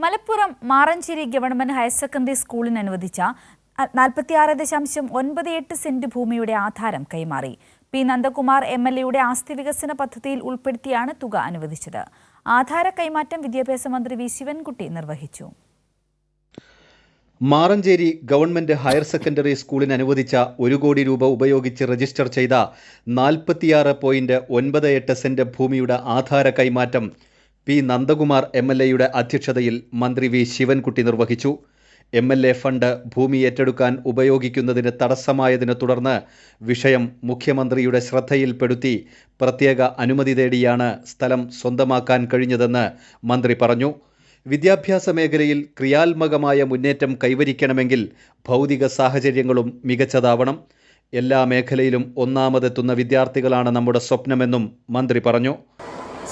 Malappuram Maranchery government higher secondary സ്കൂളിന് അനുവദിച്ച 46.98 saint ഭൂമിയുടെ ആധാരം കൈമാറി. പി നന്ദകുമാർ എംഎൽഎയുടെ ആസ്തി വികസന പദ്ധതിയിൽ ഉൾപ്പെടുത്തിയാണ് തുക അനുവദിച്ചത്. ആധാര കൈമാറ്റം വിദ്യാഭ്യാസ മന്ത്രി വി ശിവൻകുട്ടി നിർവഹിച്ചു. മാറഞ്ചേരി ഗവൺമെന്റ് ഹയർ സെക്കൻഡറി സ്കൂളിന് അനുവദിച്ച 1 കോടി രൂപ ഉപയോഗിച്ച് രജിസ്റ്റർ ചെയ്ത 46.98 സെന്റ് ഭൂമിയുടെ ആധാര കൈമാറ്റം പി നന്ദകുമാർ എംഎൽഎയുടെ അധ്യക്ഷതയിൽ മന്ത്രി വി ശിവൻകുട്ടി നിർവഹിച്ചു. എംഎൽഎ ഫണ്ട് ഭൂമി ഏറ്റെടുക്കാൻ ഉപയോഗിക്കുന്നതിന് തടസ്സമായതിനെ തുടർന്ന് വിഷയം മുഖ്യമന്ത്രിയുടെ ശ്രദ്ധയിൽപ്പെടുത്തി പ്രത്യേക അനുമതി തേടിയാണ് സ്ഥലം സ്വന്തമാക്കാൻ കഴിഞ്ഞതെന്ന് മന്ത്രി പറഞ്ഞു. വിദ്യാഭ്യാസ മേഖലയിൽ ക്രിയാത്മകമായ മുന്നേറ്റം കൈവരിക്കണമെങ്കിൽ ഭൗതിക സാഹചര്യങ്ങളും മികച്ചതാവണം. എല്ലാ മേഖലയിലും ഒന്നാമതെത്തുന്ന വിദ്യാർത്ഥികളാണ് നമ്മുടെ സ്വപ്നമെന്നും മന്ത്രി പറഞ്ഞു.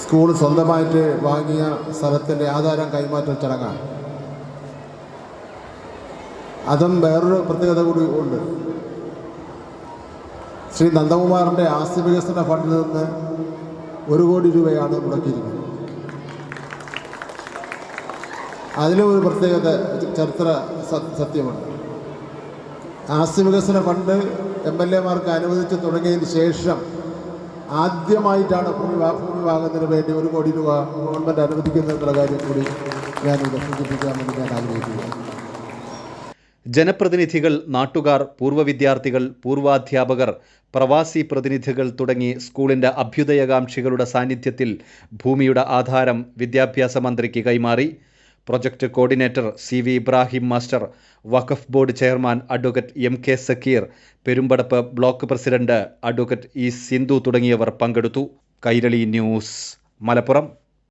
സ്കൂൾ സ്വന്തമായിട്ട് വാങ്ങിയ സ്ഥലത്തിൻ്റെ ആധാരം കൈമാറ്റ ചടങ്ങാണ്. അതും വേറൊരു പ്രത്യേകത കൂടി ഉണ്ട്. ശ്രീ നന്ദകുമാറിൻ്റെ ആസ്തി വികസന ഫണ്ടിൽ നിന്ന് 1 കോടി രൂപയാണ് മുടക്കിയിരിക്കുന്നത്. അതിലും ഒരു പ്രത്യേകത ചരിത്ര സത്യമുണ്ട്. ആസ്തി വികസന ഫണ്ട് എംഎൽഎമാർക്ക് അനുവദിച്ച് തുടങ്ങിയതിന് ശേഷം ആദ്യമായിട്ടാണ് ഭൂമി വാങ്ങുന്നതിന് വേണ്ടി 1 കോടി രൂപ ഗവൺമെൻറ് അനുവദിക്കുന്നതെന്നുള്ള കാര്യം കൂടി ഞാനിവിടെ സൂചിപ്പിക്കാൻ വേണ്ടി ഞാൻ ആഗ്രഹിക്കുകയാണ്. ജനപ്രതിനിധികൾ, നാട്ടുകാർ, പൂർവ്വ വിദ്യാർത്ഥികൾ, പൂർവാധ്യാപകർ, പ്രവാസി പ്രതിനിധികൾ തുടങ്ങി സ്കൂളിൻ്റെ അഭ്യുദയകാംക്ഷികളുടെ സാന്നിധ്യത്തിൽ ഭൂമിയുടെ ആധാരം വിദ്യാഭ്യാസ മന്ത്രിക്ക് കൈമാറി. Project coordinator CV Ibrahim master, Waqf board chairman advocate MK Zakir, Perumpadappu block president advocate E Sindhu തുടങ്ങിയവർ പങ്കെടുത്തു. കൈരളി ന്യൂസ്, മലപ്പുറം.